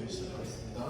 저희 시작하겠습니다.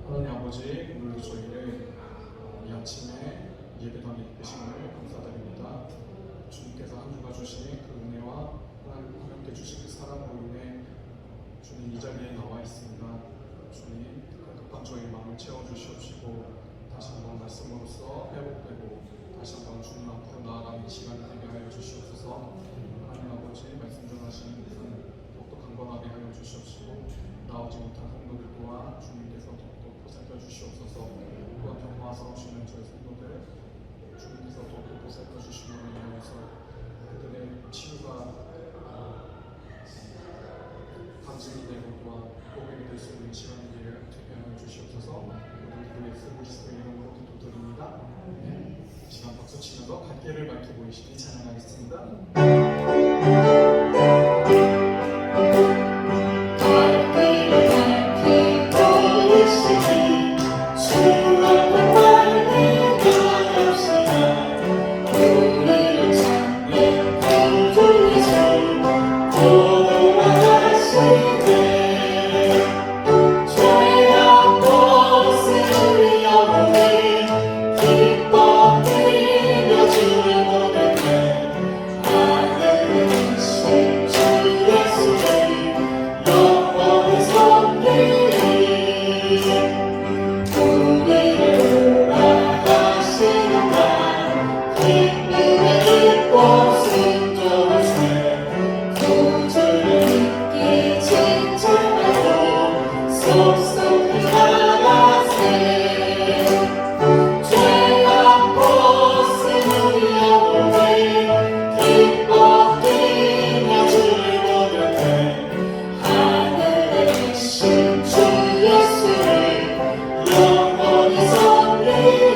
하나님 아버지, 오늘도 저희를 이 아침에 예배당에 계심을 감사드립니다. 주님께서 한 주가 주신 그 은혜와 하나님께 주신 그 사랑으로 인해 주님 이 자리에 나와 있습니다. 주님, 급한 저희 마음을 채워주시옵시고 다시 한번 말씀으로써 회복되고 다시 한번 주님 앞으로 나아가는 시간이 되게 하여 주시옵소서. 하나님 아버지, 말씀 전하시는 더욱더 강건하게 하여 주시옵시고 나오지 못한 성도들 또한 주님께서 더욱더 보살펴 주시옵소서. 또한 경화스러우시는 저희 성도들 주님께서 더욱더 보살펴 주심으로 인하여서 그들의 치유가 방식이 되고 또한 복음이 될 수 있는 시간이 되게 하여 주시옵소서. 모든 예수 그리스도의 이름으로 기도드립니다. 시간 박수 치면서 갈 길을 밝히고 계시니 찬양하겠습니다. 영원히 섬기리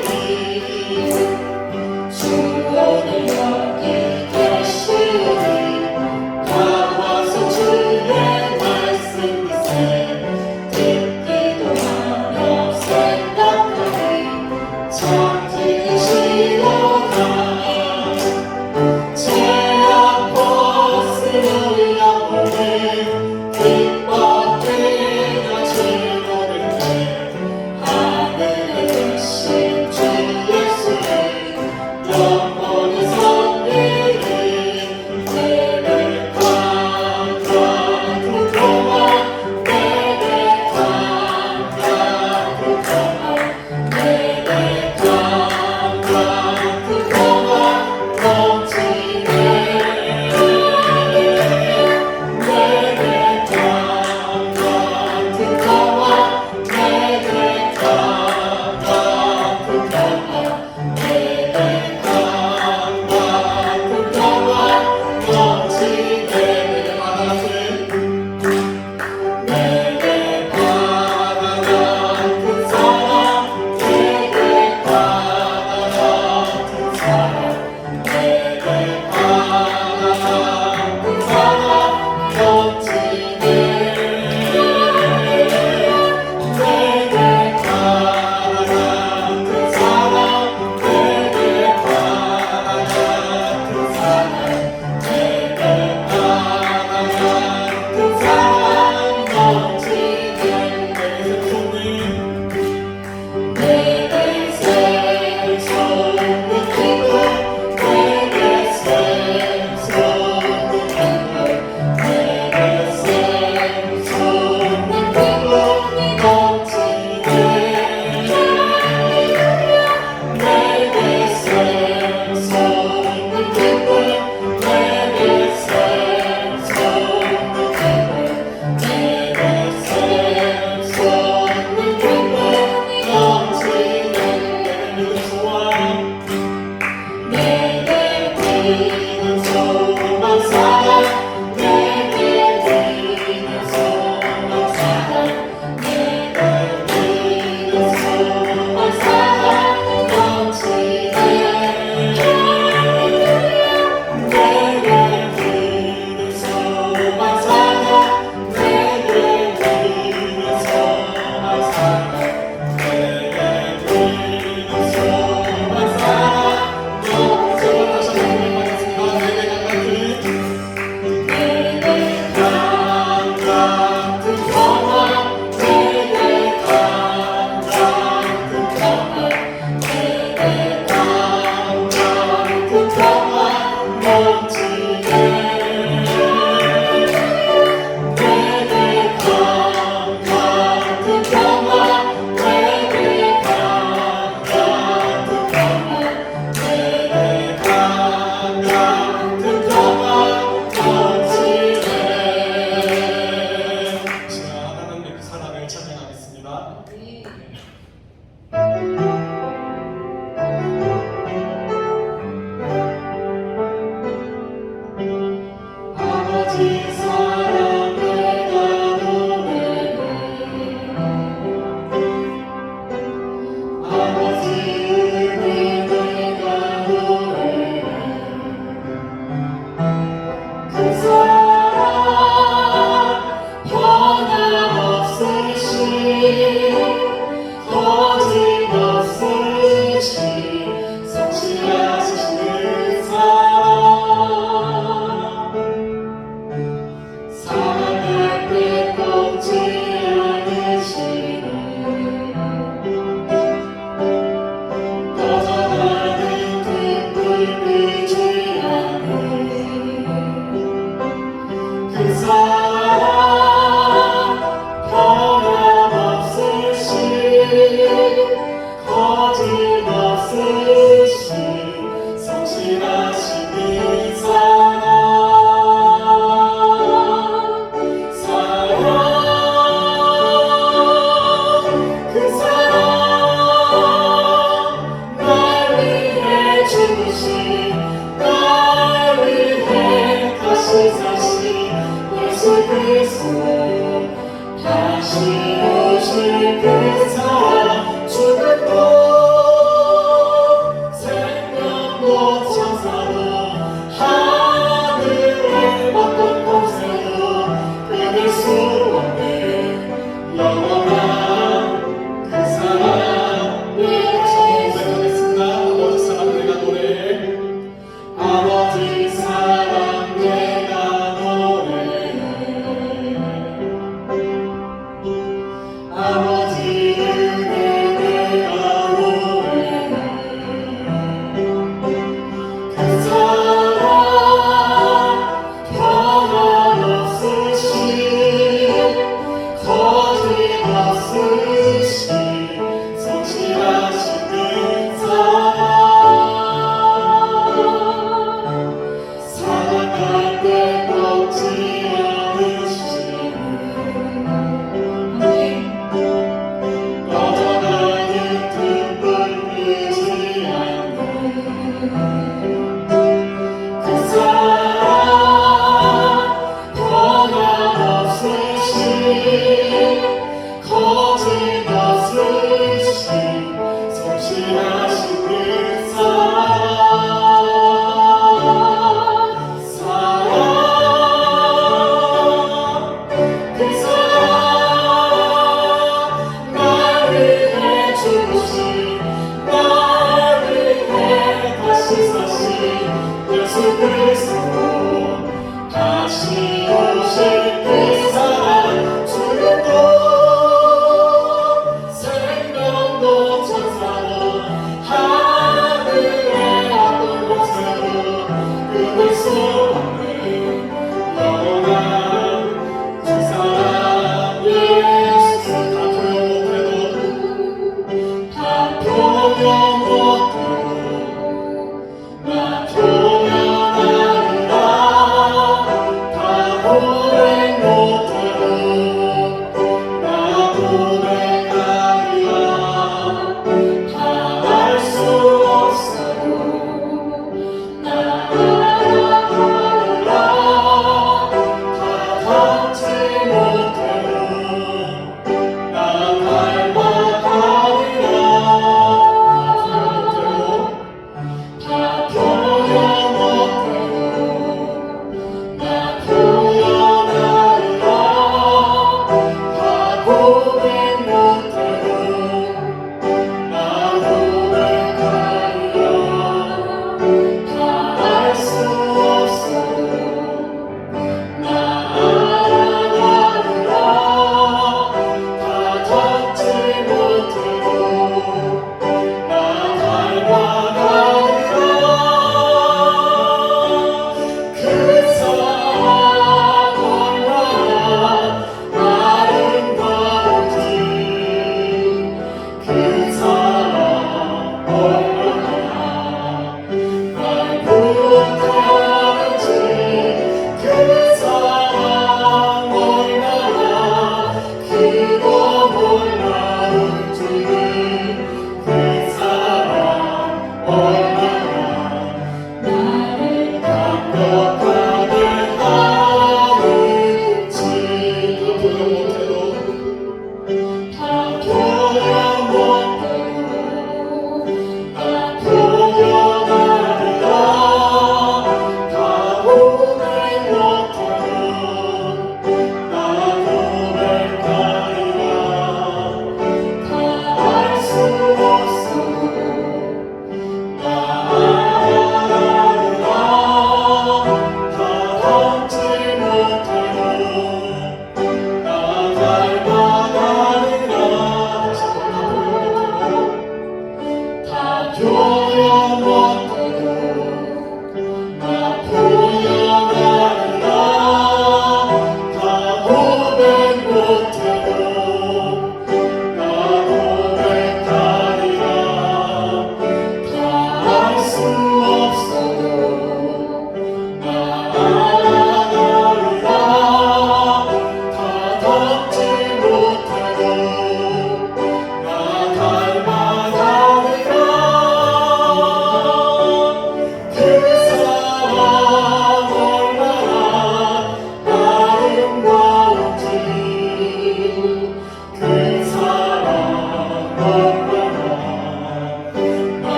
네.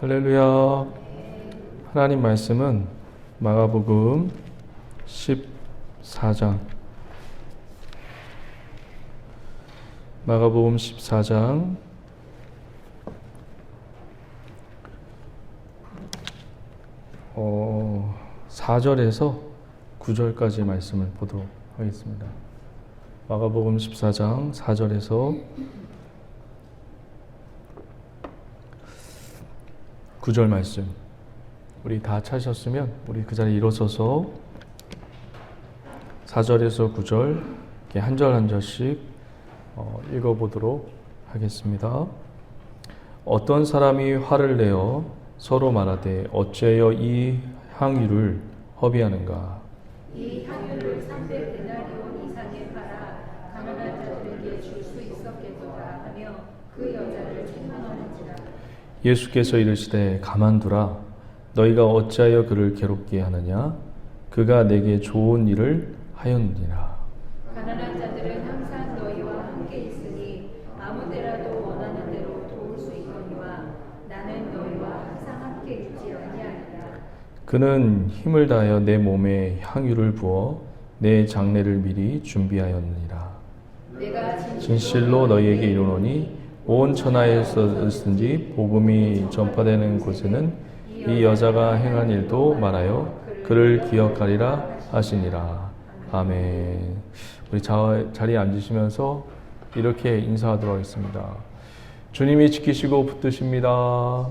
할렐루야. 하나님 말씀은 마가복음 14장 마가복음 14장 4절에서 9절까지 말씀을 보도록 하겠습니다. 마가복음 14장 4절에서 9절 말씀, 우리 다 찾으셨으면 우리 그 자리에 일어서서 4절에서 9절 이렇게 한 절 한 절씩 읽어보도록 하겠습니다. 어떤 사람이 화를 내어 서로 말하되 어찌하여 이 향유를 허비하는가? 이 향유를 300데나리온 이상에 팔아 가난한 자들에게 줄 수 있었겠도다 하며 그 여자를 책망하는지라. 예수께서 이르시되 가만두라. 너희가 어찌하여 그를 괴롭게 하느냐? 그가 내게 좋은 일을 하였느니라. 가난한 자들은 항상 너희와 함께 있으니 아무 때라도 원하는 대로 도울 수 있거니와 나는 너희와 항상 함께 있지 아니하리라. 그는 힘을 다하여 내 몸에 향유를 부어 내 장례를 미리 준비하였느니라. 내가 진실로 너희에게 이르노니 온 천하에서든지 복음이 전파되는 곳에는 이 여자가 행한 일도 말하여 그를 기억하리라 하시니라. 아멘. 우리 자리에 앉으시면서 이렇게 인사하도록 하겠습니다. 주님이 지키시고 붙드십니다.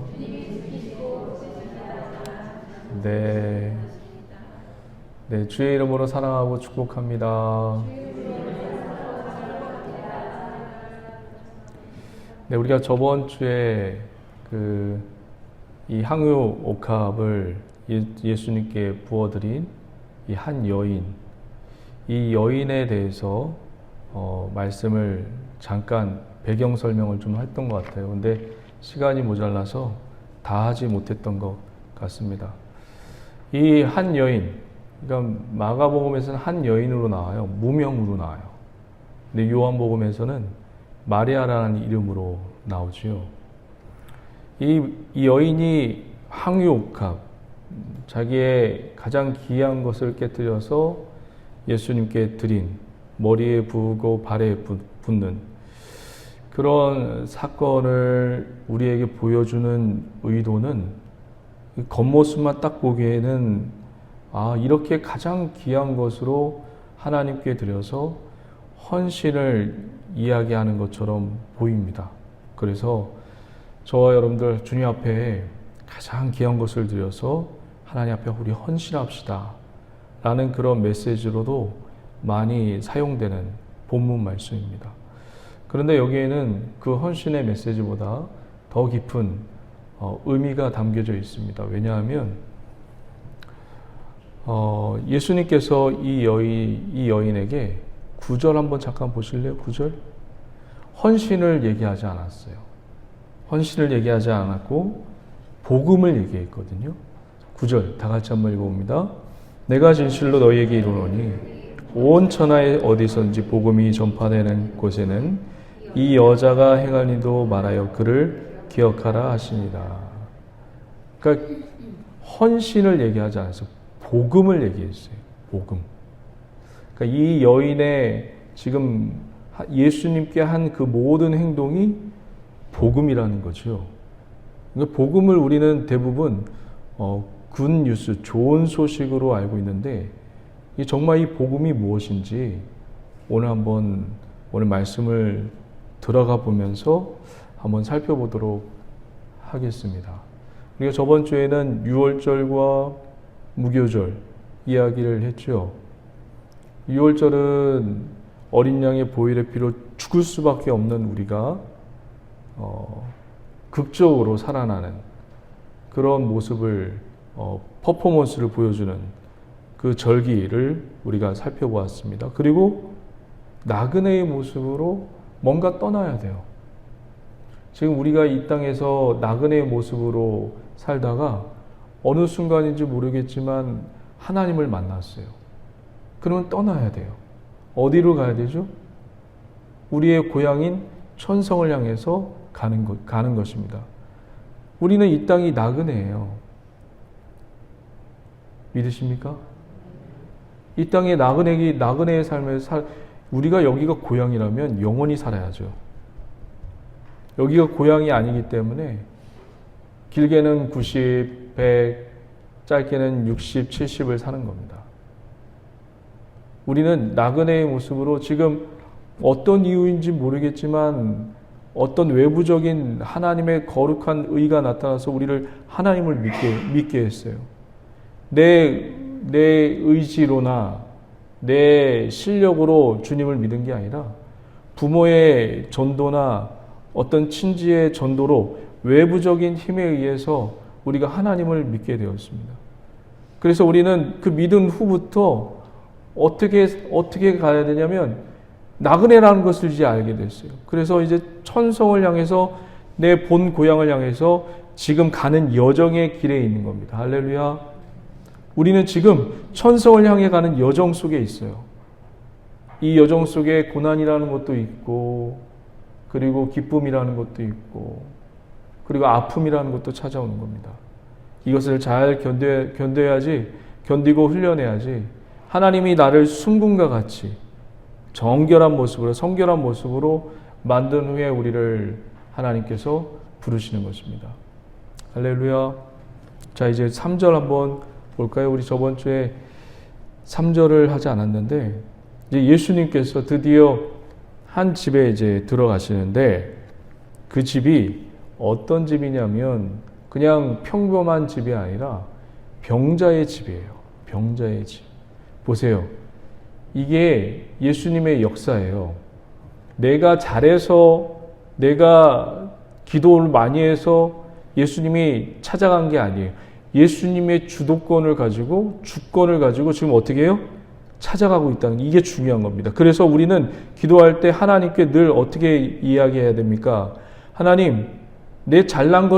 네, 주의 이름으로 사랑하고 축복합니다. 네, 우리가 저번 주에 이 향유 옥합을 예수님께 부어드린 이 한 여인, 이 여인에 대해서 말씀을 잠깐 배경 설명을 좀 했던 것 같아요. 근데 시간이 모자라서 다 하지 못했던 것 같습니다. 이 한 여인, 그러니까 마가복음에서는 한 여인으로 나와요. 무명으로 나와요. 근데 요한복음에서는 마리아라는 이름으로 나오지요. 이 여인이 황유옥합, 자기의 가장 귀한 것을 깨뜨려서 예수님께 드린, 머리에 부고 발에 붓는 그런 사건을 우리에게 보여주는 의도는 겉모습만 딱 보기에는 이렇게 가장 귀한 것으로 하나님께 드려서 헌신을 이야기하는 것처럼 보입니다. 그래서 저와 여러분들 주님 앞에 가장 귀한 것을 드려서 하나님 앞에 우리 헌신합시다 라는 그런 메시지로도 많이 사용되는 본문 말씀입니다. 그런데 여기에는 그 헌신의 메시지보다 더 깊은 의미가 담겨져 있습니다. 왜냐하면 예수님께서 이 여인에게 9절 한번 잠깐 보실래요? 9절? 헌신을 얘기하지 않았어요. 헌신을 얘기하지 않았고 복음을 얘기했거든요. 9절 다 같이 한번 읽어봅니다. 내가 진실로 너희에게 이르노니 온 천하에 어디선지 복음이 전파되는 곳에는 이 여자가 행한 일도 말하여 그를 기억하라 하시니라. 그러니까 헌신을 얘기하지 않았어요. 복음을 얘기했어요. 복음. 그러니까 이 여인의 지금 예수님께 한 그 모든 행동이 복음이라는 거죠. 그러니까 복음을 우리는 대부분 굿 뉴스, 좋은 소식으로 알고 있는데 정말 이 복음이 무엇인지 오늘 말씀을 들어가 보면서 한번 살펴보도록 하겠습니다. 우리가 저번 주에는 유월절과 무교절 이야기를 했죠. 유월절은 어린 양의 보혈의 피로 죽을 수밖에 없는 우리가 극적으로 살아나는 그런 모습을 퍼포먼스를 보여주는 그 절기를 우리가 살펴보았습니다. 그리고 나그네의 모습으로 뭔가 떠나야 돼요. 지금 우리가 이 땅에서 나그네의 모습으로 살다가 어느 순간인지 모르겠지만 하나님을 만났어요. 그러면 떠나야 돼요. 어디로 가야 되죠? 우리의 고향인 천성을 향해서 가는 것입니다. 우리는 이 땅이 나그네예요. 믿으십니까? 이 땅의 나그네의 삶을 우리가 여기가 고향이라면 영원히 살아야죠. 여기가 고향이 아니기 때문에 길게는 90, 100, 짧게는 60, 70을 사는 겁니다. 우리는 나그네의 모습으로 지금 어떤 이유인지 모르겠지만 어떤 외부적인 하나님의 거룩한 의가 나타나서 우리를 하나님을 믿게 했어요. 내 의지로나 내 실력으로 주님을 믿은 게 아니라 부모의 전도나 어떤 친지의 전도로 외부적인 힘에 의해서 우리가 하나님을 믿게 되었습니다. 그래서 우리는 그 믿은 후부터 어떻게 가야 되냐면 나그네라는 것을 이제 알게 됐어요. 그래서 이제 천성을 향해서 내 본 고향을 향해서 지금 가는 여정의 길에 있는 겁니다. 할렐루야. 우리는 지금 천성을 향해 가는 여정 속에 있어요. 이 여정 속에 고난이라는 것도 있고, 그리고 기쁨이라는 것도 있고, 그리고 아픔이라는 것도 찾아오는 겁니다. 이것을 잘 견뎌야지, 견디고 훈련해야지 하나님이 나를 순금과 같이 정결한 모습으로, 성결한 모습으로 만든 후에 우리를 하나님께서 부르시는 것입니다. 할렐루야. 자, 이제 3절 한번 볼까요? 우리 저번 주에 3절을 하지 않았는데, 이제 예수님께서 드디어 한 집에 이제 들어가시는데, 그 집이 어떤 집이냐면, 그냥 평범한 집이 아니라 병자의 집이에요. 병자의 집. 보세요. 이게 예수님의 역사예요. 내가 잘해서, 내가 기도를 많이 해서 예수님이 찾아간 게 아니에요. 예수님의 주도권을 가지고, 주권을 가지고 지금 어떻게 해요? 찾아가고 있다는 게, 이게 중요한 겁니다. 그래서 우리는 기도할 때 하나님께 늘 어떻게 이야기해야 됩니까? 하나님, 우리 잘난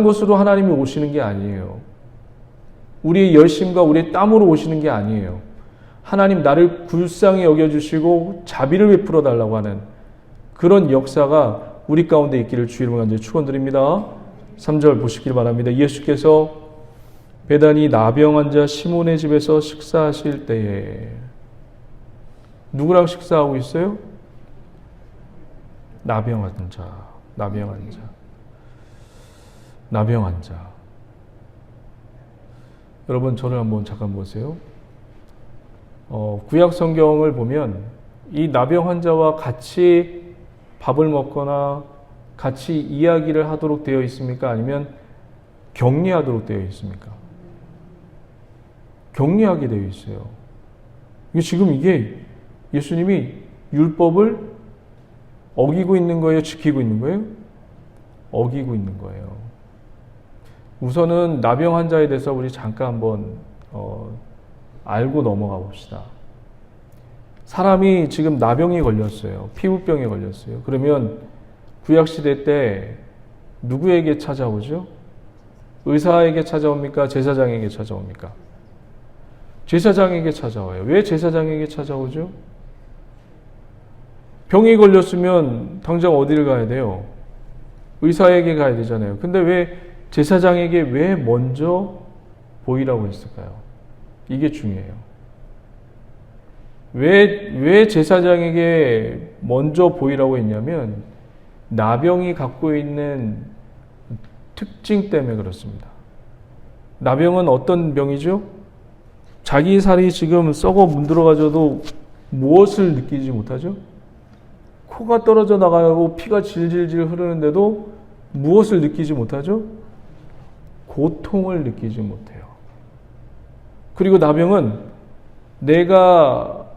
것으로 하나님이 오시는 게 아니에요. 우리의 열심과 우리의 땀으로 오시는 게 아니에요. 하나님 나를 불쌍히 여겨주시고 자비를 베풀어 달라고 하는 그런 역사가 우리 가운데 있기를 주 이름으로 간절히 축원드립니다. 3절 보시길 바랍니다. 예수께서 베다니 나병 환자 시몬의 집에서 식사하실 때에 누구랑 식사하고 있어요? 나병 환자. 여러분 저를 한번 잠깐 보세요. 구약 성경을 보면 이 나병 환자와 같이 밥을 먹거나 같이 이야기를 하도록 되어 있습니까? 아니면 격리하도록 되어 있습니까? 격리하게 되어 있어요. 지금 이게 예수님이 율법을 어기고 있는 거예요? 지키고 있는 거예요? 어기고 있는 거예요. 우선은 나병 환자에 대해서 우리 잠깐 한번 알고 넘어가 봅시다. 사람이 지금 나병이 걸렸어요. 피부병에 걸렸어요. 그러면 구약시대 때 누구에게 찾아오죠? 의사에게 찾아옵니까? 제사장에게 찾아옵니까? 제사장에게 찾아와요. 왜 제사장에게 찾아오죠? 병이 걸렸으면 당장 어디를 가야 돼요? 의사에게 가야 되잖아요. 근데 왜 제사장에게 왜 먼저 보이라고 했을까요? 이게 중요해요. 왜 제사장에게 먼저 보이라고 했냐면 나병이 갖고 있는 특징 때문에 그렇습니다. 나병은 어떤 병이죠? 자기 살이 지금 썩어 문드러가져도 무엇을 느끼지 못하죠? 코가 떨어져 나가고 피가 질질질 흐르는데도 무엇을 느끼지 못하죠? 고통을 느끼지 못해요. 그리고 나병은 내가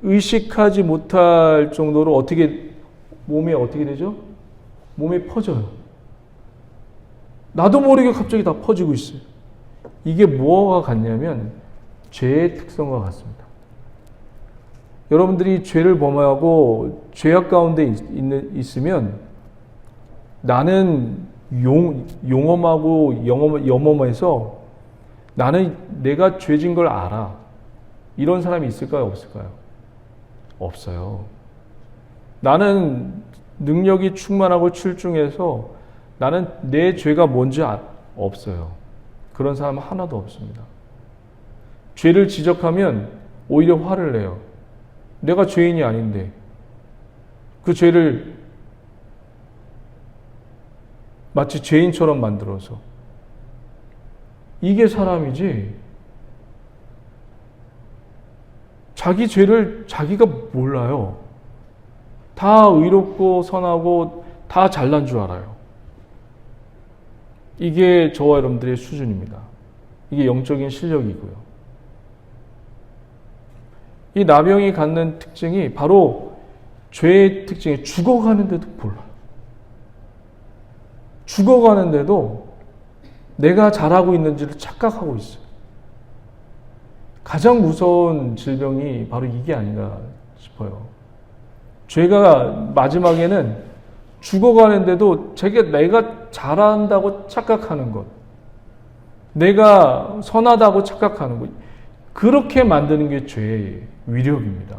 의식하지 못할 정도로 몸에 어떻게 되죠? 몸에 퍼져요. 나도 모르게 갑자기 다 퍼지고 있어요. 이게 뭐가 같냐면 죄의 특성과 같습니다. 여러분들이 죄를 범하고 죄악 가운데 있으면 나는 용엄하고 염엄해서 나는 내가 죄진 걸 알아. 이런 사람이 있을까요? 없을까요? 없어요. 나는 능력이 충만하고 출중해서 나는 내 죄가 뭔지 없어요. 그런 사람은 하나도 없습니다. 죄를 지적하면 오히려 화를 내요. 내가 죄인이 아닌데 그 죄를 마치 죄인처럼 만들어서 이게 사람이지 자기 죄를 자기가 몰라요. 다 의롭고 선하고 다 잘난 줄 알아요. 이게 저와 여러분들의 수준입니다. 이게 영적인 실력이고요. 이 나병이 갖는 특징이 바로 죄의 특징이 죽어가는데도 몰라요. 죽어가는데도 내가 잘하고 있는지를 착각하고 있어요. 가장 무서운 질병이 바로 이게 아닌가 싶어요. 죄가 마지막에는 죽어가는데도 내가 잘한다고 착각하는 것, 내가 선하다고 착각하는 것, 그렇게 만드는 게 죄의 위력입니다.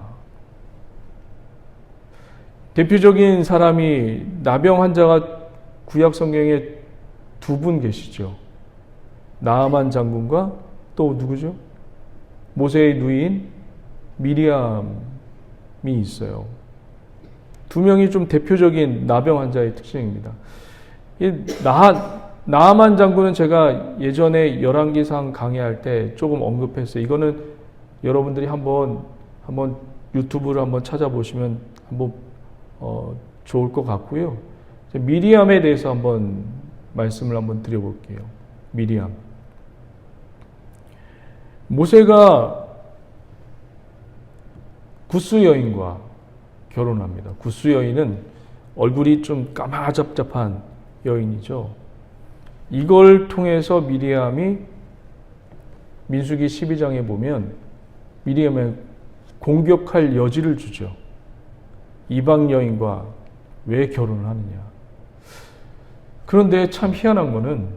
대표적인 사람이 나병 환자가 구약 성경에 두 분 계시죠. 나아만 장군과 또 누구죠? 모세의 누이인 미리암이 있어요. 두 명이 좀 대표적인 나병 환자의 특징입니다. 나아만 장군은 제가 예전에 열왕기상 강의할 때 조금 언급했어요. 이거는 여러분들이 한번 유튜브를 한번 찾아보시면 한번 좋을 것 같고요. 미리암에 대해서 한번 말씀을 한번 드려볼게요. 미리암. 모세가 구스 여인과 결혼합니다. 구스 여인은 얼굴이 좀 까마잡잡한 여인이죠. 이걸 통해서 미리암이 민수기 12장에 보면 미리암에 공격할 여지를 주죠. 이방 여인과 왜 결혼을 하느냐. 그런데 참 희한한 거는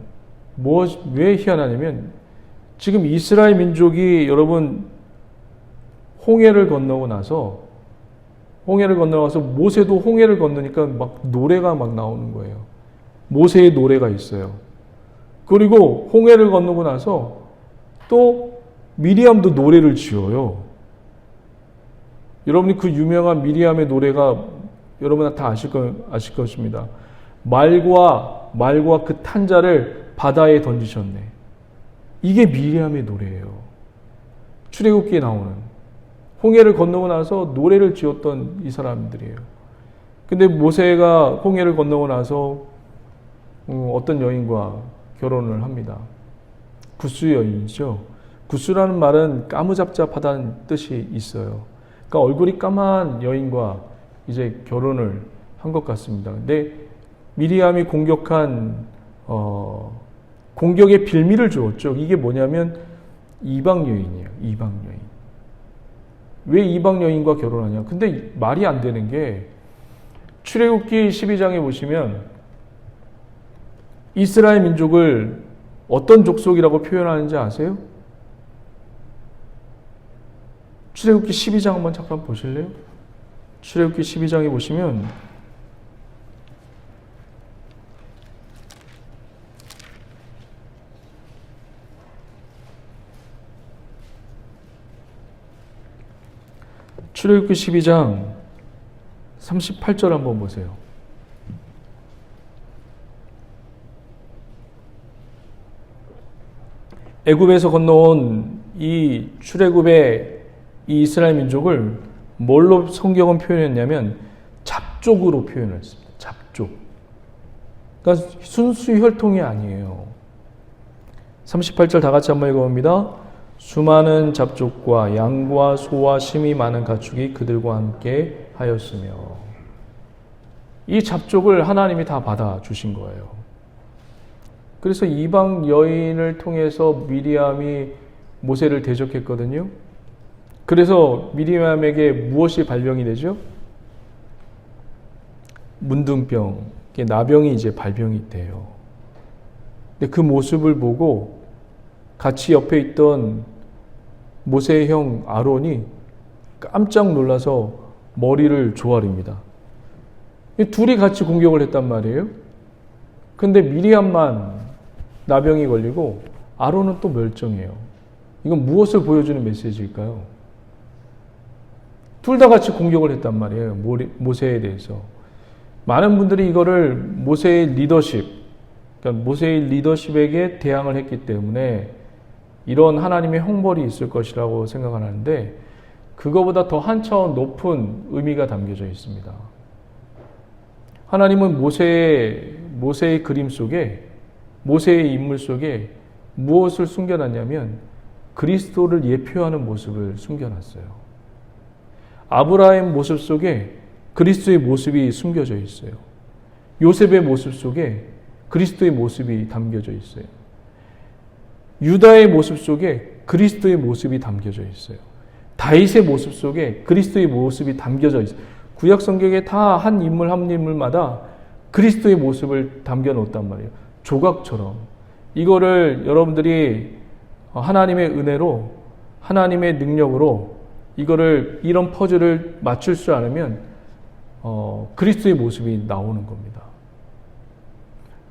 왜 희한하냐면 지금 이스라엘 민족이 여러분 홍해를 건너고 나서 모세도 홍해를 건너니까 막 노래가 막 나오는 거예요. 모세의 노래가 있어요. 그리고 홍해를 건너고 나서 또 미리암도 노래를 지어요. 여러분이 그 유명한 미리암의 노래가 여러분 다 아실 것입니다. 말과 그 탄자를 바다에 던지셨네. 이게 미리암의 노래예요. 출애굽기에 나오는. 홍해를 건너고 나서 노래를 지었던 이 사람들이에요. 근데 모세가 홍해를 건너고 나서 어떤 여인과 결혼을 합니다. 구스 여인이죠. 구스라는 말은 까무잡잡하다는 뜻이 있어요. 그러니까 얼굴이 까만 여인과 이제 결혼을 한 것 같습니다. 근데 미리암이 공격의 빌미를 주었죠. 이게 뭐냐면 이방 여인이에요. 이방 여인. 왜 이방 여인과 결혼하냐? 근데 말이 안 되는 게 출애굽기 12장에 보시면 이스라엘 민족을 어떤 족속이라고 표현하는지 아세요? 출애굽기 12장 한번 잠깐 보실래요? 출애굽기 12장에 보시면 출애굽기 12장 38절 한번 보세요. 애굽에서 건너온 이 출애굽의 이 이스라엘 민족을 뭘로 성경은 표현했냐면 잡족으로 표현했습니다. 잡족. 그러니까 순수 혈통이 아니에요. 38절 다 같이 한번 읽어봅니다. 수많은 잡족과 양과 소와 심이 많은 가축이 그들과 함께 하였으며, 이 잡족을 하나님이 다 받아주신 거예요. 그래서 이방 여인을 통해서 미리암이 모세를 대적했거든요. 그래서 미리암에게 무엇이 발병이 되죠? 문둥병, 나병이 이제 발병이 돼요. 근데 그 모습을 보고 같이 옆에 있던 모세의 형 아론이 깜짝 놀라서 머리를 조아립니다. 둘이 같이 공격을 했단 말이에요. 근데 미리암만 나병이 걸리고 아론은 또 멀쩡해요. 이건 무엇을 보여주는 메시지일까요? 둘 다 같이 공격을 했단 말이에요. 모세에 대해서. 많은 분들이 이거를 모세의 리더십, 그러니까 모세의 리더십에게 대항을 했기 때문에 이런 하나님의 형벌이 있을 것이라고 생각을 하는데, 그거보다 더 한 차원 높은 의미가 담겨져 있습니다. 하나님은 모세의 그림 속에, 모세의 인물 속에 무엇을 숨겨놨냐면 그리스도를 예표하는 모습을 숨겨놨어요. 아브라함의 모습 속에 그리스도의 모습이 숨겨져 있어요. 요셉의 모습 속에 그리스도의 모습이 담겨져 있어요. 유다의 모습 속에 그리스도의 모습이 담겨져 있어요. 다윗의 모습 속에 그리스도의 모습이 담겨져 있어요. 구약 성경에 다 한 인물 한 인물마다 그리스도의 모습을 담겨 놓았단 말이에요. 조각처럼. 이거를 여러분들이 하나님의 은혜로, 하나님의 능력으로 이런 퍼즐을 맞출 수 않으면 그리스도의 모습이 나오는 겁니다.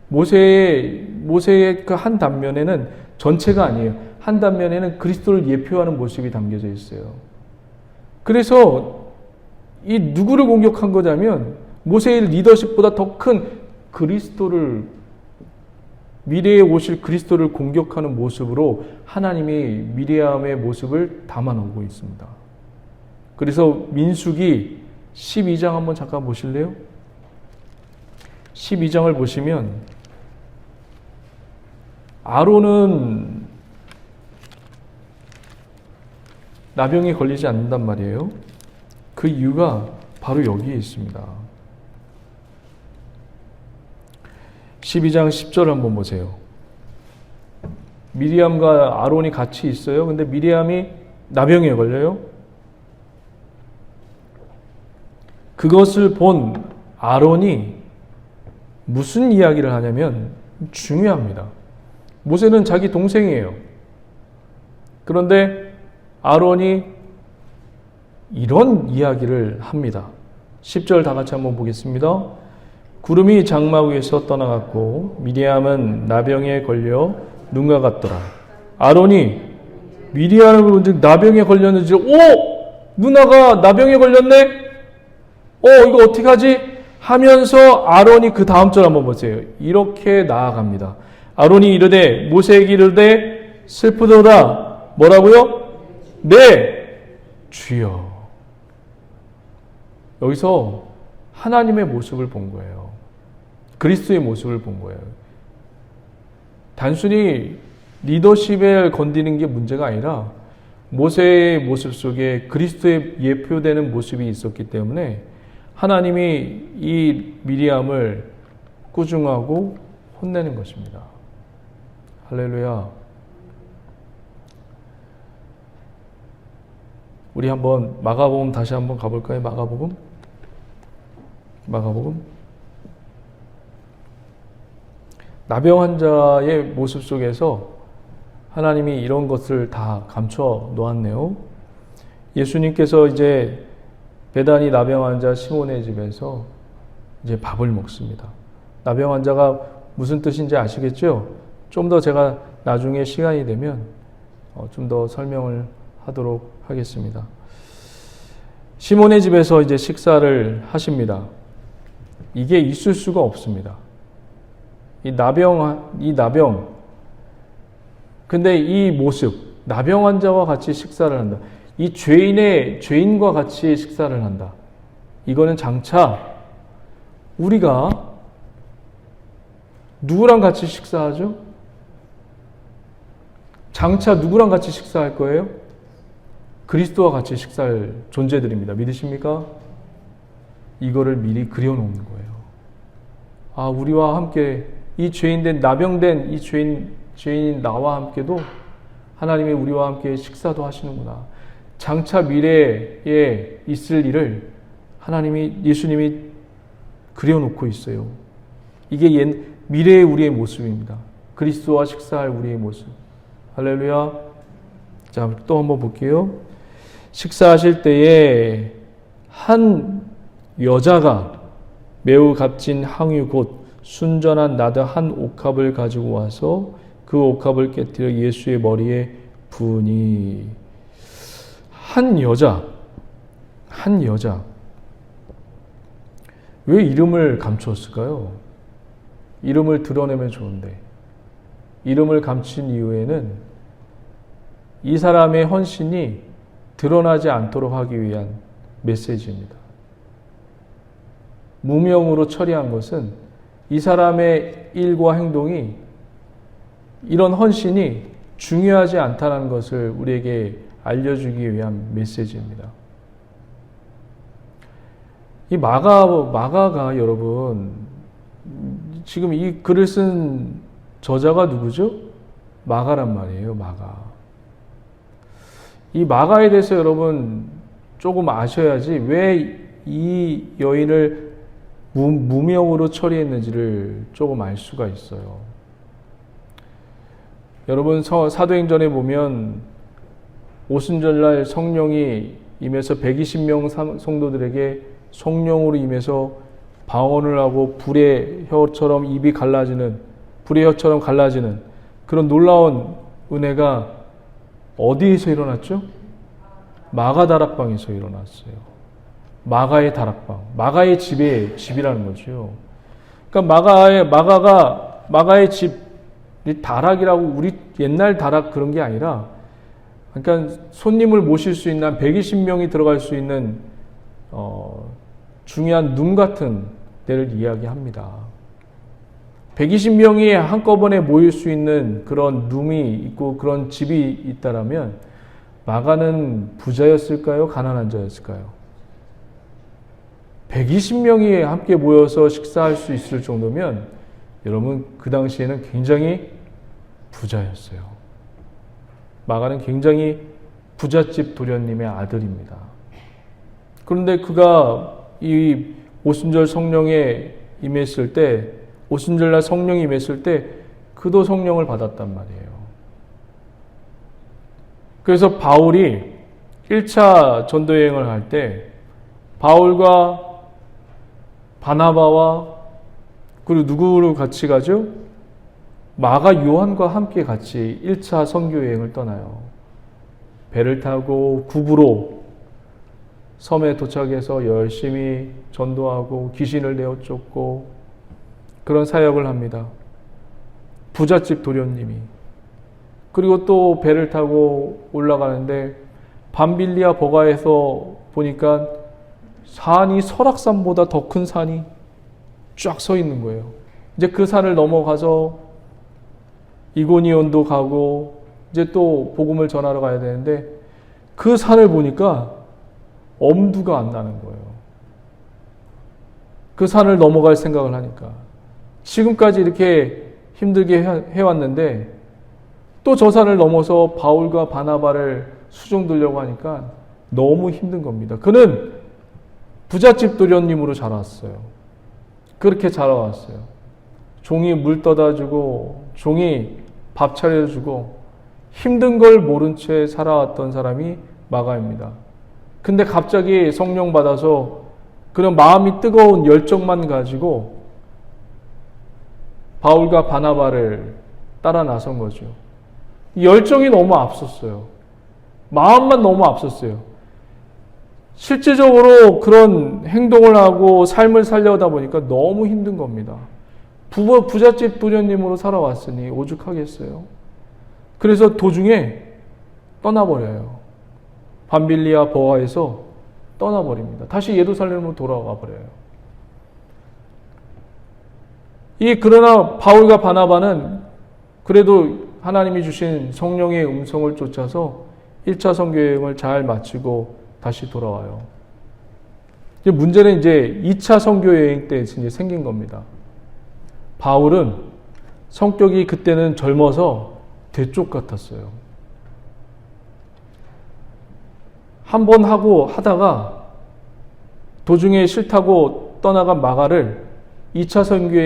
모세의 그 한 단면에는, 전체가 아니에요, 한 단면에는 그리스도를 예표하는 모습이 담겨져 있어요. 그래서 이 누구를 공격한 거냐면 모세의 리더십보다 더 큰 그리스도를, 미래에 오실 그리스도를 공격하는 모습으로 하나님이 미리암의 모습을 담아놓고 있습니다. 그래서 민수기 12장 한번 잠깐 보실래요? 12장을 보시면 아론은 나병에 걸리지 않는단 말이에요. 그 이유가 바로 여기에 있습니다. 12장 10절 한번 보세요. 미리암과 아론이 같이 있어요. 근데 미리암이 나병에 걸려요. 그것을 본 아론이 무슨 이야기를 하냐면 중요합니다. 모세는 자기 동생이에요. 그런데 아론이 이런 이야기를 합니다. 10절 다 같이 한번 보겠습니다. 구름이 장막 위에서 떠나갔고 미리암은 나병에 걸려 눈과 같더라. 아론이 미리암을 본 즉 나병에 걸렸는지 누나가 나병에 걸렸네? 이거 어떻게 하지? 하면서 아론이 그 다음 절 한번 보세요. 이렇게 나아갑니다. 아론이 이르되 모세에게 이르되 슬프도다. 뭐라고요? 네, 주여. 여기서 하나님의 모습을 본 거예요. 그리스도의 모습을 본 거예요. 단순히 리더십에 건드리는 게 문제가 아니라 모세의 모습 속에 그리스도의 예표되는 모습이 있었기 때문에 하나님이 이 미리암을 꾸중하고 혼내는 것입니다. 할렐루야. 우리 한번 마가복음 다시 한번 가볼까요? 마가복음. 나병 환자의 모습 속에서 하나님이 이런 것을 다 감춰 놓았네요. 예수님께서 이제 베다니 나병 환자 시몬의 집에서 이제 밥을 먹습니다. 나병 환자가 무슨 뜻인지 아시겠죠? 좀 더 제가 나중에 시간이 되면 좀 더 설명을 하도록 하겠습니다. 시몬의 집에서 이제 식사를 하십니다. 이게 있을 수가 없습니다. 이 나병. 근데 이 모습, 나병 환자와 같이 식사를 한다. 이 죄인과 같이 식사를 한다. 이거는 장차 우리가 누구랑 같이 식사하죠? 장차 누구랑 같이 식사할 거예요? 그리스도와 같이 식사할 존재들입니다. 믿으십니까? 이거를 미리 그려놓는 거예요. 우리와 함께 이 죄인된 나병된 이 죄인인 나와 함께도 하나님이 우리와 함께 식사도 하시는구나. 장차 미래에 있을 일을 예수님이 그려놓고 있어요. 이게 미래의 우리의 모습입니다. 그리스도와 식사할 우리의 모습. 할렐루야. 자, 또 한번 볼게요. 식사하실 때에 한 여자가 매우 값진 항유 곧 순전한 나드 한 옥합을 가지고 와서 그 옥합을 깨뜨려 예수의 머리에 부으니. 한 여자. 왜 이름을 감추었을까요? 이름을 드러내면 좋은데 이름을 감춘 이유에는 이 사람의 헌신이 드러나지 않도록 하기 위한 메시지입니다. 무명으로 처리한 것은 이 사람의 일과 행동이 이런 헌신이 중요하지 않다는 것을 우리에게 알려주기 위한 메시지입니다. 이 마가가 여러분 지금 이 글을 쓴 저자가 누구죠? 마가란 말이에요. 마가. 이 마가에 대해서 여러분 조금 아셔야지 왜 이 여인을 무명으로 처리했는지를 조금 알 수가 있어요. 여러분 사도행전에 보면 오순절날 성령이 임해서 120명 성도들에게 성령으로 임해서 방언을 하고 불의 혀처럼 갈라지는 그런 놀라운 은혜가 어디에서 일어났죠? 마가 다락방에서 일어났어요. 마가의 다락방, 마가의 집이라는 거죠. 그러니까 마가의 집, 다락이라고 우리 옛날 다락 그런 게 아니라, 그러니까 손님을 모실 수 있는 한 120명이 들어갈 수 있는 중요한 룸 같은 데를 이야기합니다. 120명이 한꺼번에 모일 수 있는 그런 룸이 있고 그런 집이 있다라면 마가는 부자였을까요? 가난한 자였을까요? 120명이 함께 모여서 식사할 수 있을 정도면 여러분 그 당시에는 굉장히 부자였어요. 마가는 굉장히 부잣집 도련님의 아들입니다. 그런데 그가 이 오순절 성령에 임했을 때, 오순절날 성령이 임했을 때 그도 성령을 받았단 말이에요. 그래서 바울이 1차 전도 여행을 할 때 바울과 바나바와 그리고 누구를 같이 가죠? 마가 요한과 함께 같이 1차 선교 여행을 떠나요. 배를 타고 구부로 섬에 도착해서 열심히 전도하고 귀신을 내어 쫓고 그런 사역을 합니다. 부잣집 도련님이. 그리고 또 배를 타고 올라가는데 밤빌리아 버가에서 보니까 산이 설악산보다 더 큰 산이 쫙 서 있는 거예요. 이제 그 산을 넘어가서 이고니온도 가고 이제 또 복음을 전하러 가야 되는데 그 산을 보니까 엄두가 안 나는 거예요. 그 산을 넘어갈 생각을 하니까 지금까지 이렇게 힘들게 해왔는데 또 저 산을 넘어서 바울과 바나바를 수종들려고 하니까 너무 힘든 겁니다. 그는 부잣집 도련님으로 자랐어요. 그렇게 자라왔어요. 종이 물 떠다 주고 종이 밥 차려주고 힘든 걸 모른 채 살아왔던 사람이 마가입니다. 근데 갑자기 성령 받아서 그런 마음이 뜨거운 열정만 가지고 바울과 바나바를 따라 나선 거죠. 열정이 너무 앞섰어요. 마음만 너무 앞섰어요. 실제적으로 그런 행동을 하고 삶을 살려다 보니까 너무 힘든 겁니다. 부잣집 도련님으로 살아왔으니 오죽하겠어요. 그래서 도중에 떠나버려요. 밤빌리아 버가에서 떠나버립니다. 다시 예루살렘으로 돌아가 버려요. 그러나 바울과 바나바는 그래도 하나님이 주신 성령의 음성을 쫓아서 1차 선교 여행을 잘 마치고 다시 돌아와요. 이제 문제는 이제 2차 선교 여행 때 이제 생긴 겁니다. 바울은 성격이 그때는 젊어서 대쪽 같았어요. 한 번 하고 하다가 도중에 싫다고 떠나간 마가를 2차 선교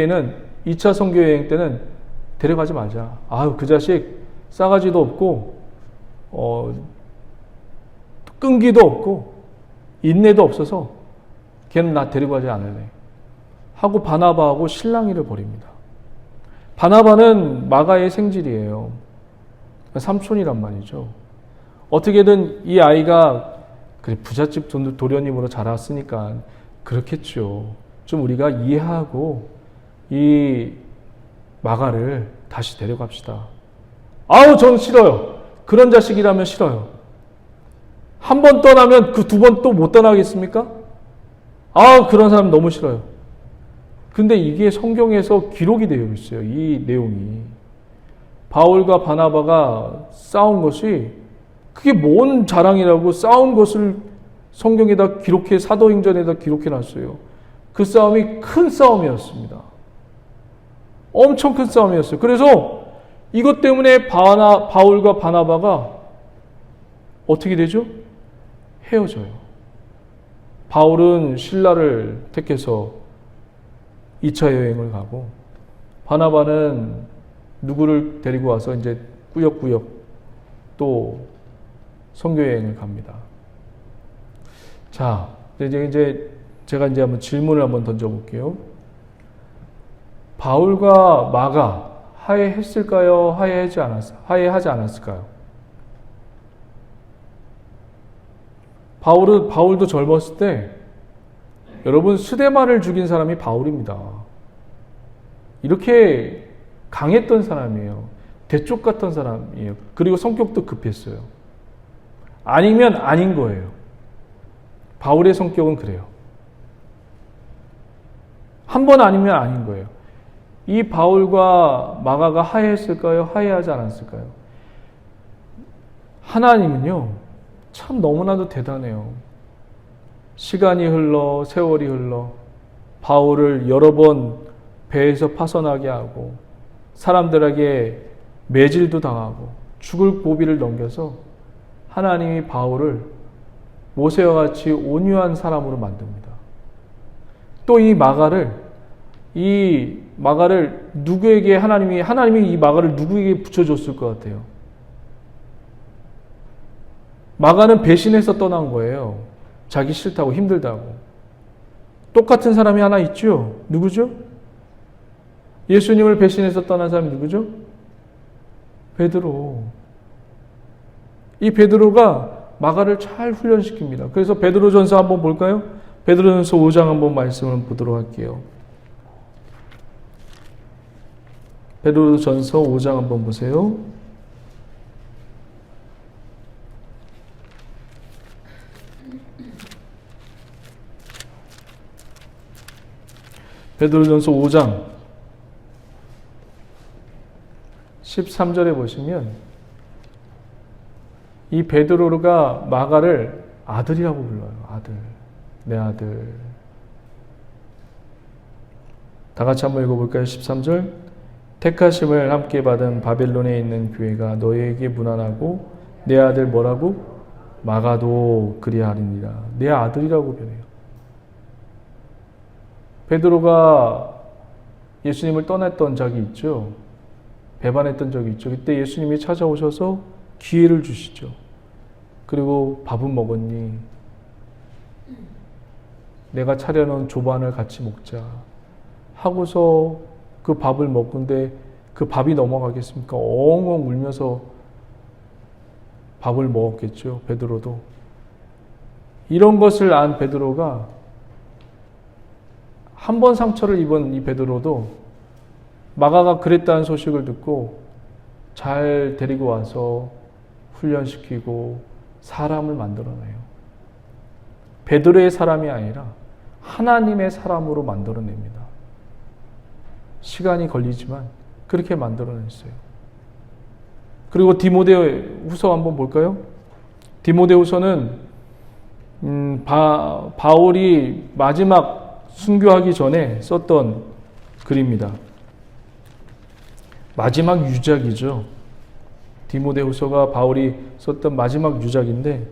여행 때는 데려가지 말자. 아유, 그 자식 싸가지도 없고 끈기도 없고 인내도 없어서 걔는 나 데리고 가지 않을래 하고 바나바하고 실랑이를 벌입니다. 바나바는 마가의 생질이에요. 삼촌이란 말이죠. 어떻게든 이 아이가 그래 부잣집 도련님으로 자랐으니까 그렇겠죠. 좀 우리가 이해하고 이 마가를 다시 데려갑시다. 아우, 전 싫어요. 그런 자식이라면 싫어요. 한 번 떠나면 그 두 번 또 못 떠나겠습니까? 아우, 그런 사람 너무 싫어요. 근데 이게 성경에서 기록이 되어 있어요. 이 내용이. 바울과 바나바가 싸운 것이 그게 뭔 자랑이라고 싸운 것을 성경에다 기록해 사도행전에다 기록해 놨어요. 그 싸움이 큰 싸움이었습니다. 엄청 큰 싸움이었어요. 그래서 이것 때문에 바울과 바나바가 어떻게 되죠? 헤어져요. 바울은 신라를 택해서 2차 여행을 가고 바나바는 누구를 데리고 와서 이제 꾸역꾸역 또 선교 여행을 갑니다. 자, 이제 제가 이제 한번 질문을 한번 던져볼게요. 바울과 마가 화해했을까요? 화해하지 않았을까요? 바울도 젊었을 때 여러분 스데마를 죽인 사람이 바울입니다. 이렇게 강했던 사람이에요. 대쪽 같은 사람이에요. 그리고 성격도 급했어요. 아니면 아닌 거예요. 바울의 성격은 그래요. 한 번 아니면 아닌 거예요. 이 바울과 마가가 화해했을까요? 화해하지 않았을까요? 하나님은요, 참 너무나도 대단해요. 시간이 흘러, 세월이 흘러, 바울을 여러 번 배에서 파선하게 하고, 사람들에게 매질도 당하고, 죽을 고비를 넘겨서 하나님이 바울을 모세와 같이 온유한 사람으로 만듭니다. 또 이 마가를 이 마가를 누구에게 하나님이 이 마가를 누구에게 붙여줬을 것 같아요? 마가는 배신해서 떠난 거예요. 자기 싫다고 힘들다고. 똑같은 사람이 하나 있죠? 누구죠? 예수님을 배신해서 떠난 사람이 누구죠? 베드로. 이 베드로가 마가를 잘 훈련시킵니다. 그래서 베드로전서 한번 볼까요? 베드로전서 5장 한번 말씀을 보도록 할게요. 베드로전서 5장 한번 보세요. 베드로전서 5장 13절에 보시면 이 베드로가 마가를 아들이라고 불러요. 아들. 내 아들. 다 같이 한번 읽어볼까요? 13절. 택하심을 함께 받은 바벨론에 있는 교회가 너희에게 문안하고 내 아들 뭐라고? 마가도 그리하리니라. 내 아들이라고 변해요. 베드로가 예수님을 떠났던 적이 있죠. 배반했던 적이 있죠. 그때 예수님이 찾아오셔서 기회를 주시죠. 그리고 밥은 먹었니? 내가 차려놓은 조반을 같이 먹자 하고서 그 밥을 먹는데 그 밥이 넘어가겠습니까? 엉엉 울면서 밥을 먹었겠죠. 베드로도. 이런 것을 안 베드로가 한 번 상처를 입은 이 베드로도 마가가 그랬다는 소식을 듣고 잘 데리고 와서 훈련시키고 사람을 만들어내요. 베드로의 사람이 아니라 하나님의 사람으로 만들어냅니다. 시간이 걸리지만 그렇게 만들어냈어요. 그리고 디모데후서 한번 볼까요? 디모데후서는 바울이 마지막 순교하기 전에 썼던 글입니다. 마지막 유작이죠. 디모데후서가 바울이 썼던 마지막 유작인데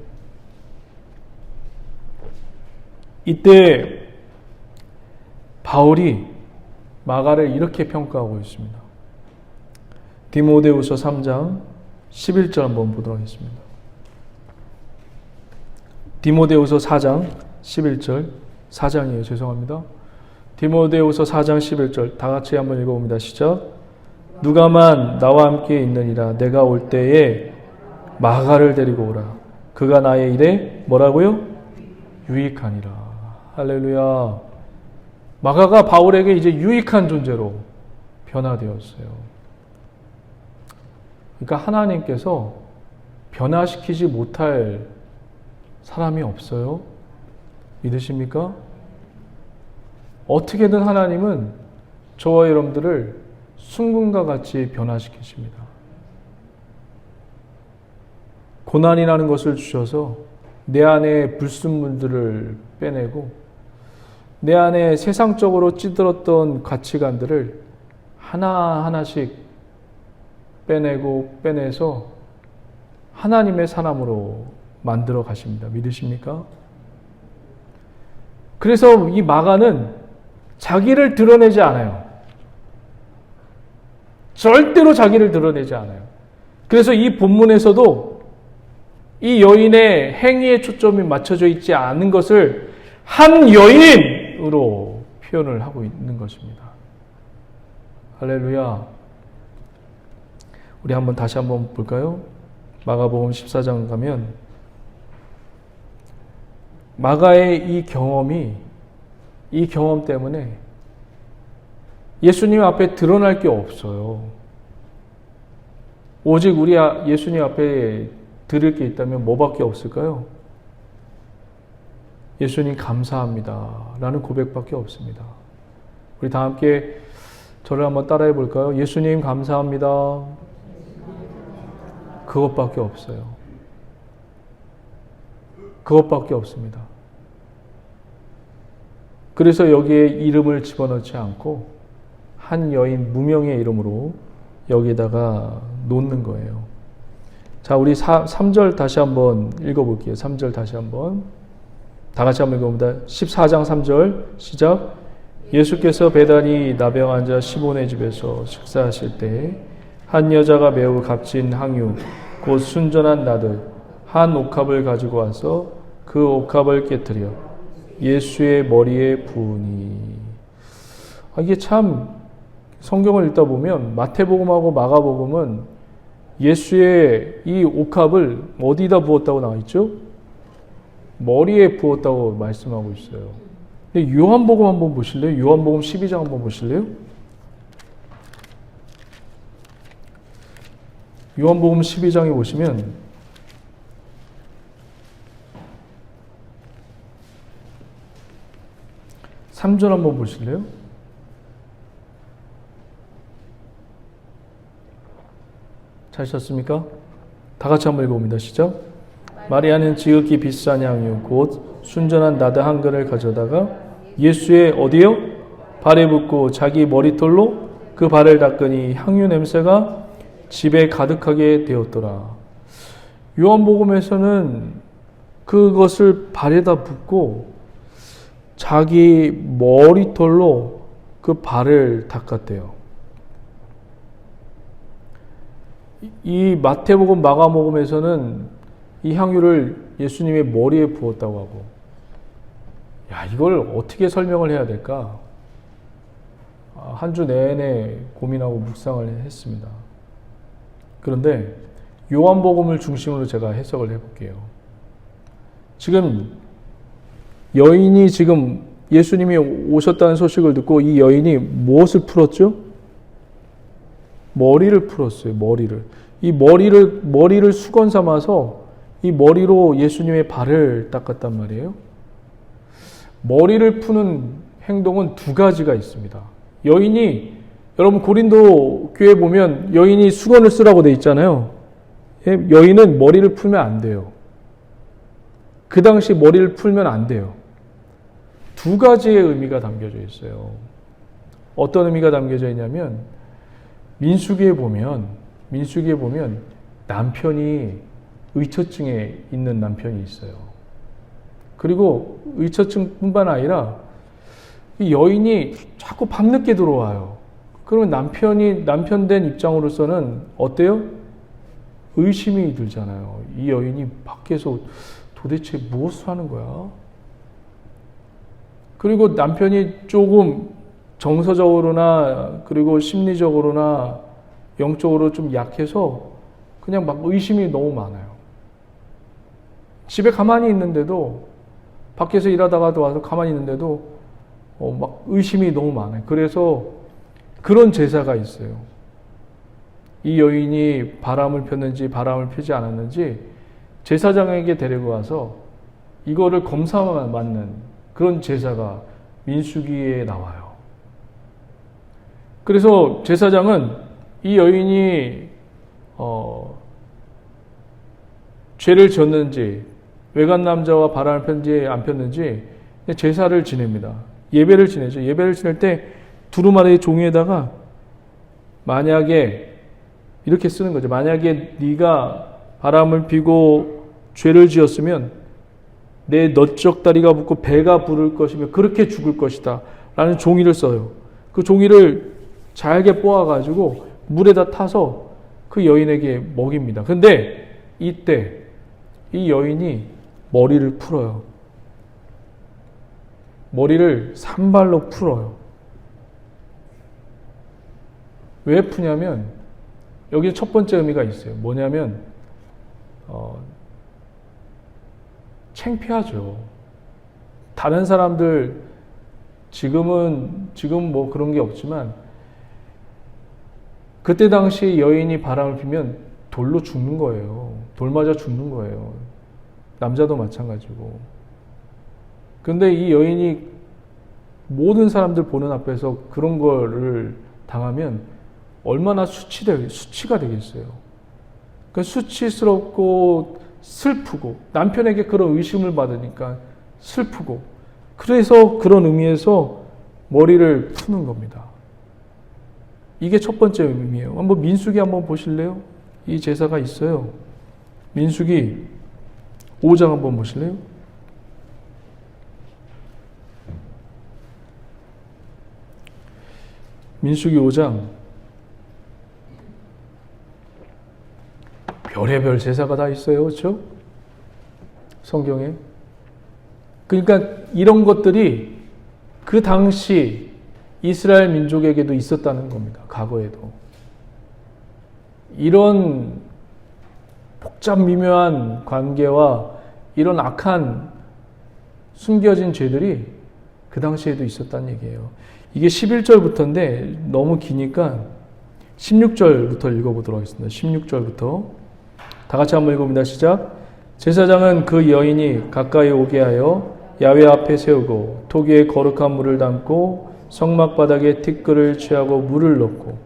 이때 바울이 마가를 이렇게 평가하고 있습니다. 디모데후서 3장 11절 한번 보도록 하겠습니다. 디모데후서 4장 11절 4장이에요. 죄송합니다. 디모데후서 4장 11절 다 같이 한번 읽어봅니다. 시작. 누가만 나와 함께 있느니라. 내가 올 때에 마가를 데리고 오라. 그가 나의 일에 뭐라고요? 유익하니라. 할렐루야. 마가가 바울에게 이제 유익한 존재로 변화되었어요. 그러니까 하나님께서 변화시키지 못할 사람이 없어요. 믿으십니까? 어떻게든 하나님은 저와 여러분들을 순금과 같이 변화시키십니다. 고난이라는 것을 주셔서 내 안에 불순물들을 빼내고 내 안에 세상적으로 찌들었던 가치관들을 하나하나씩 빼내서 하나님의 사람으로 만들어 가십니다. 믿으십니까? 그래서 이 마가는 자기를 드러내지 않아요. 절대로 자기를 드러내지 않아요. 그래서 이 본문에서도 이 여인의 행위에 초점이 맞춰져 있지 않은 것을 한 여인으로 표현을 하고 있는 것입니다. 할렐루야. 우리 다시 한번 볼까요? 마가복음 14장 가면 마가의 이 경험 때문에 예수님 앞에 드러날 게 없어요. 오직 우리 예수님 앞에 드릴 게 있다면 뭐밖에 없을까요? 예수님 감사합니다 라는 고백밖에 없습니다. 우리 다 함께 저를 한번 따라해 볼까요? 예수님 감사합니다. 그것밖에 없어요. 그것밖에 없습니다. 그래서 여기에 이름을 집어넣지 않고 한 여인 무명의 이름으로 여기다가 놓는 거예요. 자, 우리 3절 다시 한번 읽어볼게요. 3절 다시 한번. 다 같이 한번 읽어봅니다. 14장 3절 시작. 예수께서 베다니 나병 환자 시몬의 집에서 식사하실 때 한 여자가 매우 값진 향유 곧 순전한 나들 한 옥합을 가지고 와서 그 옥합을 깨뜨려 예수의 머리에 부으니. 이게 참 성경을 읽다 보면 마태복음하고 마가복음은 예수의 이 옥합을 어디다 부었다고 나와 있죠? 머리에 부었다고 말씀하고 있어요. 근데 요한복음 한번 보실래요? 요한복음 12장 한번 보실래요? 요한복음 12장에 보시면 (3절) 한번 보실래요? 찾으셨습니까? 다 같이 한번 읽어봅니다. 시작. 마리아는 지극히 비싼 향유 곧 순전한 나드 한 근을 가져다가 예수의 어디요? 발에 붓고 자기 머리털로 그 발을 닦으니 향유 냄새가 집에 가득하게 되었더라. 요한복음에서는 그것을 발에다 붓고 자기 머리털로 그 발을 닦았대요. 이 마태복음, 마가복음에서는 이 향유를 예수님의 머리에 부었다고 하고, 이걸 어떻게 설명을 해야 될까? 한 주 내내 고민하고 묵상을 했습니다. 그런데 요한복음을 중심으로 제가 해석을 해볼게요. 지금 여인이 지금 예수님이 오셨다는 소식을 듣고 이 여인이 무엇을 풀었죠? 머리를 풀었어요. 이 머리를 수건 삼아서 이 머리로 예수님의 발을 닦았단 말이에요. 머리를 푸는 행동은 두 가지가 있습니다. 여러분 고린도 교회 보면 여인이 수건을 쓰라고 돼 있잖아요. 여인은 머리를 풀면 안 돼요. 그 당시 머리를 풀면 안 돼요. 두 가지의 의미가 담겨져 있어요. 어떤 의미가 담겨져 있냐면 민수기에 보면 남편이 의처증에 있는 남편이 있어요. 그리고 의처증뿐만 아니라 이 여인이 자꾸 밤늦게 들어와요. 그러면 남편 된 입장으로서는 어때요? 의심이 들잖아요. 이 여인이 밖에서 도대체 무엇을 하는 거야? 그리고 남편이 조금 정서적으로나 그리고 심리적으로나 영적으로 좀 약해서 그냥 막 의심이 너무 많아요. 집에 가만히 있는데도, 밖에서 일하다가도 와서 가만히 있는데도 막 의심이 너무 많아요. 그래서 그런 제사가 있어요. 이 여인이 바람을 폈는지 바람을 피지 않았는지 제사장에게 데리고 와서 이거를 검사만 받는 그런 제사가 민수기에 나와요. 그래서 제사장은 이 여인이 죄를 지었는지 외간 남자와 바람을 폈는지 안 폈는지 제사를 지냅니다. 예배를 지내죠. 예배를 지낼 때 두루마리 종이에다가 만약에 이렇게 쓰는 거죠. 만약에 네가 바람을 피고 죄를 지었으면 내 너쪽 다리가 붓고 배가 부를 것이며 그렇게 죽을 것이다 라는 종이를 써요. 그 종이를 잘게 뽑아가지고 물에다 타서 그 여인에게 먹입니다. 근데 이때 이 여인이 머리를 풀어요. 머리를 산발로 풀어요. 왜 푸냐면 여기 첫 번째 의미가 있어요. 뭐냐면 창피하죠. 다른 사람들 지금 뭐 그런 게 없지만 그때 당시 여인이 바람을 피면 돌로 죽는 거예요. 돌 맞아 죽는 거예요. 남자도 마찬가지고. 근데 이 여인이 모든 사람들 보는 앞에서 그런 거를 당하면 얼마나 수치가 되겠어요. 그러니까 수치스럽고 슬프고 남편에게 그런 의심을 받으니까 슬프고 그래서 그런 의미에서 머리를 푸는 겁니다. 이게 첫 번째 의미예요. 한번 민수기 한번 보실래요? 이 제사가 있어요. 민수기 5장 한번 보실래요? 민수기 5장 별의별 제사가 다 있어요. 그렇죠? 성경에. 그러니까 이런 것들이 그 당시 이스라엘 민족에게도 있었다는 겁니다. 과거에도. 이런 복잡 미묘한 관계와 이런 악한 숨겨진 죄들이 그 당시에도 있었다는 얘기예요. 이게 11절부터인데 너무 기니까 16절부터 읽어보도록 하겠습니다. 16절부터 다 같이 한번 읽어봅니다. 시작. 제사장은 그 여인이 가까이 오게 하여 야훼 앞에 세우고 토기에 거룩한 물을 담고 성막 바닥에 티끌을 취하고 물을 넣고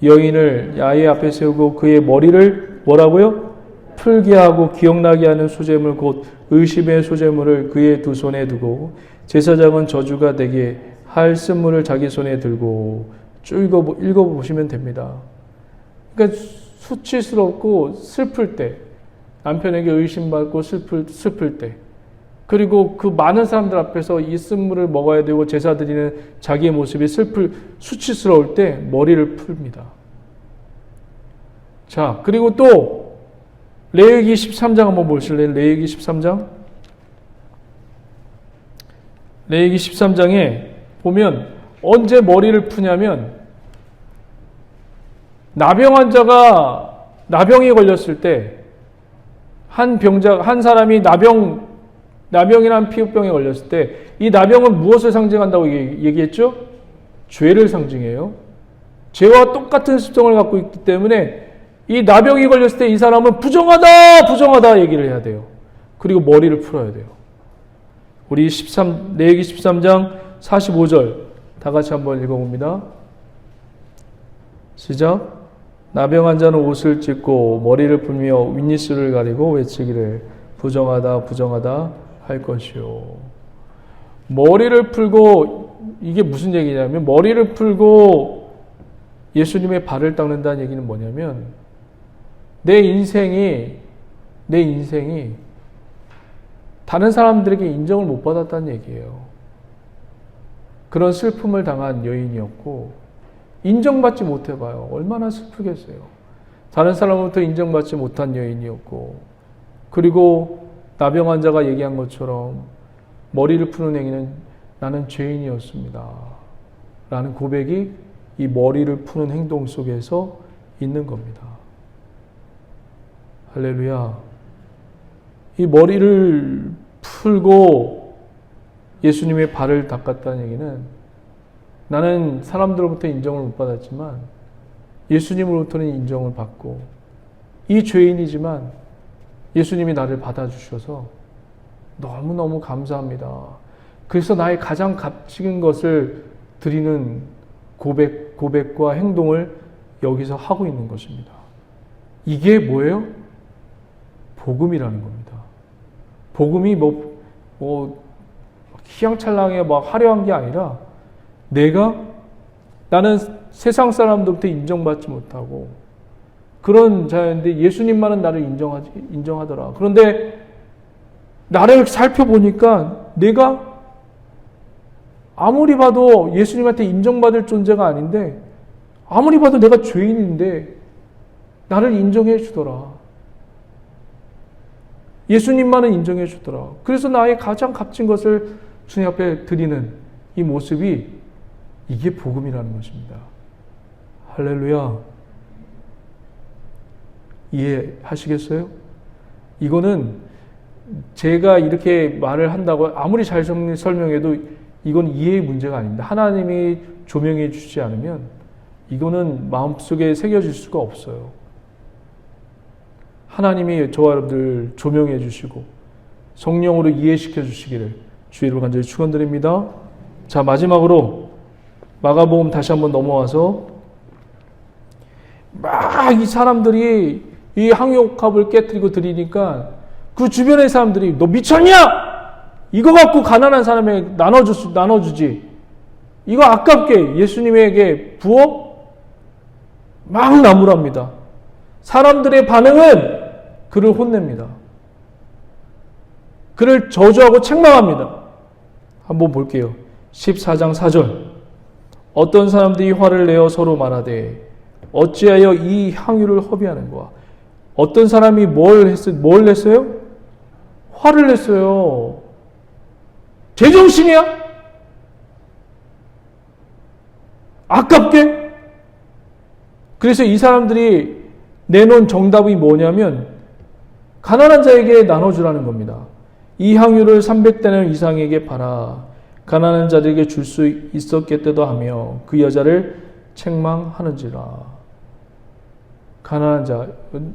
여인을 야훼 앞에 세우고 그의 머리를 뭐라고요? 풀게 하고 기억나게 하는 소재물 곧 의심의 소재물을 그의 두 손에 두고 제사장은 저주가 되게 할 쓴물을 자기 손에 들고 쭉 읽어보시면 됩니다. 그러니까 수치스럽고 슬플 때, 남편에게 의심받고 슬플 때, 그리고 그 많은 사람들 앞에서 이 쓴물을 먹어야 되고 제사 드리는 자기의 모습이 수치스러울 때 머리를 풀입니다. 자, 그리고 또 레위기 13장 한번 보실래요? 레위기 13장. 레위기 13장에 보면 언제 머리를 푸냐면 나병 환자가 나병이 걸렸을 때 한 사람이 나병이라는 피부병에 걸렸을 때 이 나병은 무엇을 상징한다고 얘기했죠? 죄를 상징해요. 죄와 똑같은 습성을 갖고 있기 때문에 이 나병이 걸렸을 때 이 사람은 부정하다 얘기를 해야 돼요. 그리고 머리를 풀어야 돼요. 우리 레위기 13장 45절 다 같이 한번 읽어봅니다. 시작. 나병 환자는 옷을 찢고 머리를 풀며 윗니스를 가리고 외치기를 부정하다 할 것이요. 머리를 풀고 이게 무슨 얘기냐면 머리를 풀고 예수님의 발을 닦는다는 얘기는 뭐냐면 내 인생이 다른 사람들에게 인정을 못 받았다는 얘기예요. 그런 슬픔을 당한 여인이었고 인정받지 못해봐요. 얼마나 슬프겠어요. 다른 사람으로부터 인정받지 못한 여인이었고 그리고 나병 환자가 얘기한 것처럼 머리를 푸는 행위는 나는 죄인이었습니다. 라는 고백이 이 머리를 푸는 행동 속에서 있는 겁니다. 할렐루야. 이 머리를 풀고 예수님의 발을 닦았다는 얘기는 나는 사람들로부터 인정을 못 받았지만 예수님으로부터는 인정을 받고 이 죄인이지만 예수님이 나를 받아주셔서 너무너무 감사합니다. 그래서 나의 가장 값진 것을 드리는 고백과 행동을 여기서 하고 있는 것입니다. 이게 뭐예요? 복음이라는 겁니다. 복음이 희양찬란하게 화려한 게 아니라 나는 세상 사람들부터 인정받지 못하고 그런 자였는데 예수님만은 나를 인정하더라. 그런데 나를 살펴보니까 내가 아무리 봐도 예수님한테 인정받을 존재가 아닌데 아무리 봐도 내가 죄인인데 나를 인정해 주더라. 예수님만은 인정해 주더라. 그래서 나의 가장 값진 것을 주님 앞에 드리는 이 모습이 이게 복음이라는 것입니다. 할렐루야. 이해하시겠어요? 이거는 제가 이렇게 말을 한다고 아무리 잘 설명해도 이건 이해의 문제가 아닙니다. 하나님이 조명해 주지 않으면 이거는 마음속에 새겨질 수가 없어요. 하나님이 저와 여러분들 조명해 주시고 성령으로 이해시켜 주시기를 주의 이름으로 간절히 축원드립니다. 자, 마지막으로 마가복음 다시 한번 넘어와서 막 이 사람들이 이 항옥합을 깨뜨리고 드리니까 그 주변의 사람들이 너 미쳤냐? 이거 갖고 가난한 사람에게 나눠주지. 이거 아깝게 예수님에게 부어? 막 나무랍니다. 사람들의 반응은 그를 혼냅니다. 그를 저주하고 책망합니다. 한번 볼게요. 14장 4절. 어떤 사람들이 화를 내어 서로 말하되 어찌하여 이 향유를 허비하는가? 어떤 사람이 뭘 냈어요? 화를 냈어요. 제정신이야? 아깝게? 그래서 이 사람들이 내놓은 정답이 뭐냐면 가난한 자에게 나눠주라는 겁니다. 이 향유를 300데나리온 이상에게 팔아 가난한 자들에게 줄 수 있었겠다도 하며 그 여자를 책망하는지라. 가난한 자,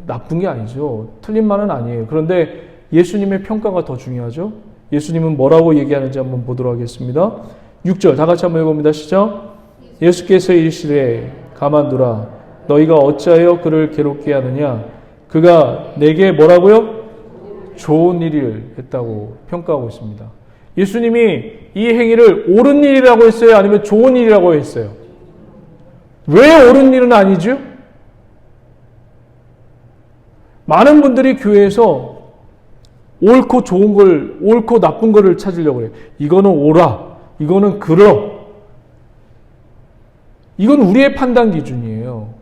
나쁜 게 아니죠. 틀린 말은 아니에요. 그런데 예수님의 평가가 더 중요하죠. 예수님은 뭐라고 얘기하는지 한번 보도록 하겠습니다. 6절 다 같이 한번 읽어봅니다. 시작. 예수께서 이르시되 가만두라. 너희가 어찌하여 그를 괴롭게 하느냐. 그가 내게 뭐라고요? 좋은 일을 했다고 평가하고 있습니다. 예수님이 이 행위를 옳은 일이라고 했어요? 아니면 좋은 일이라고 했어요? 왜 옳은 일은 아니죠? 많은 분들이 교회에서 옳고 좋은 걸, 옳고 나쁜 거를 찾으려고 해요. 이거는 옳아. 이거는 그러. 이건 우리의 판단 기준이에요.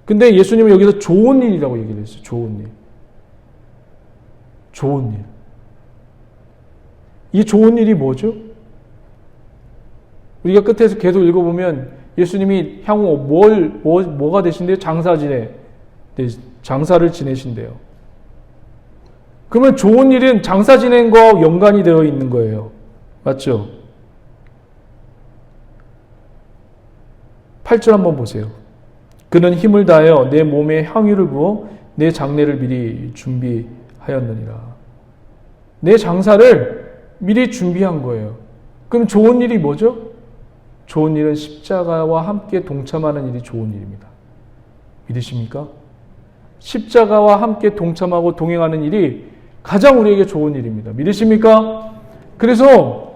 근데 예수님은 여기서 좋은 일이라고 얘기를 했어요. 좋은 일. 좋은 일. 이 좋은 일이 뭐죠? 우리가 끝에서 계속 읽어보면 예수님이 향후 뭐가 되신대요? 장사를 지내신대요. 그러면 좋은 일은 장사 지낸 거와 연관이 되어 있는 거예요. 맞죠? 8절 한번 보세요. 그는 힘을 다하여 내 몸에 향유를 부어 내 장례를 미리 준비하였느니라. 내 장사를 미리 준비한 거예요. 그럼 좋은 일이 뭐죠? 좋은 일은 십자가와 함께 동참하는 일이 좋은 일입니다. 믿으십니까? 십자가와 함께 동참하고 동행하는 일이 가장 우리에게 좋은 일입니다. 믿으십니까? 그래서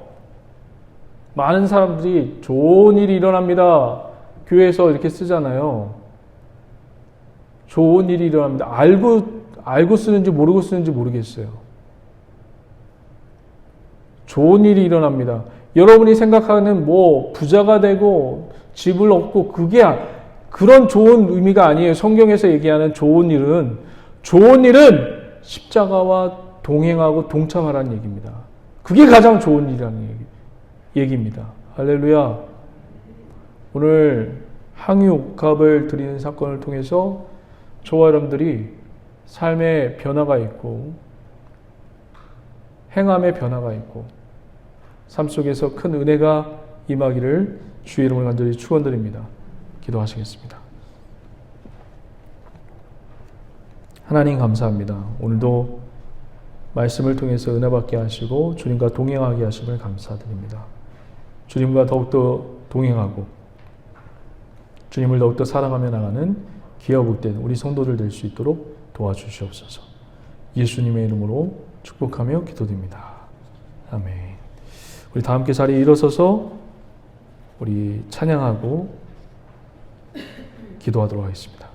많은 사람들이 좋은 일이 일어납니다. 교회에서 이렇게 쓰잖아요. 좋은 일이 일어납니다. 알고 쓰는지 모르고 쓰는지 모르겠어요. 좋은 일이 일어납니다. 여러분이 생각하는 부자가 되고 집을 얻고 그런 좋은 의미가 아니에요. 성경에서 얘기하는 좋은 일은 십자가와 동행하고 동참하라는 얘기입니다. 그게 가장 좋은 일이라는 얘기입니다. 할렐루야. 오늘 향유 옥합을 드리는 사건을 통해서 저와 여러분들이 삶의 변화가 있고 행함의 변화가 있고 삶 속에서 큰 은혜가 임하기를 주의 이름으로 간절히 축원드립니다. 기도하시겠습니다. 하나님 감사합니다. 오늘도 말씀을 통해서 은혜 받게 하시고 주님과 동행하게 하심을 감사드립니다. 주님과 더욱더 동행하고 주님을 더욱더 사랑하며 나가는 기업 복된 우리 성도들 될 수 있도록 도와주시옵소서. 예수님의 이름으로 축복하며 기도드립니다. 아멘. 우리 다 함께 자리에 일어서서 우리 찬양하고 기도하도록 하겠습니다.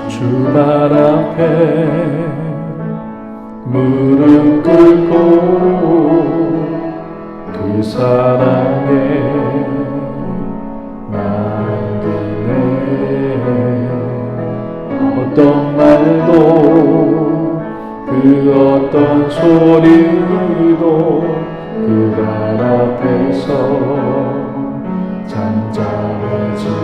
주발 앞에 무릎 꿇고 그 사랑에 맡기네. 어떤 말도 그 어떤 소리도 그발 앞에서 잠잠해지네.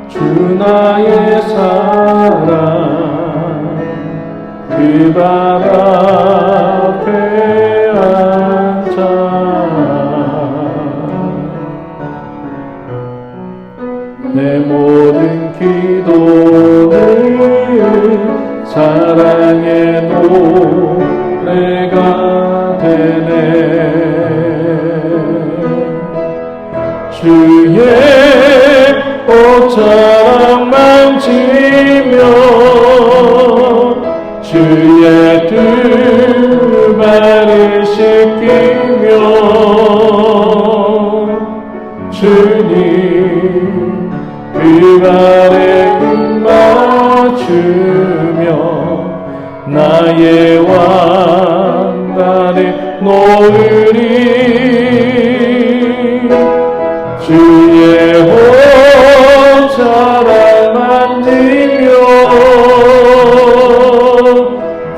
주 나의 사랑 그발 앞에 앉아 내 모든 기도는 사랑의 노래가 되네. 주의 옷자락 만지며 주의 두 발을 씻기며 주님 그 발에 입 맞추며 나의 왕관을 놓으리. 주의 옷자락 만지며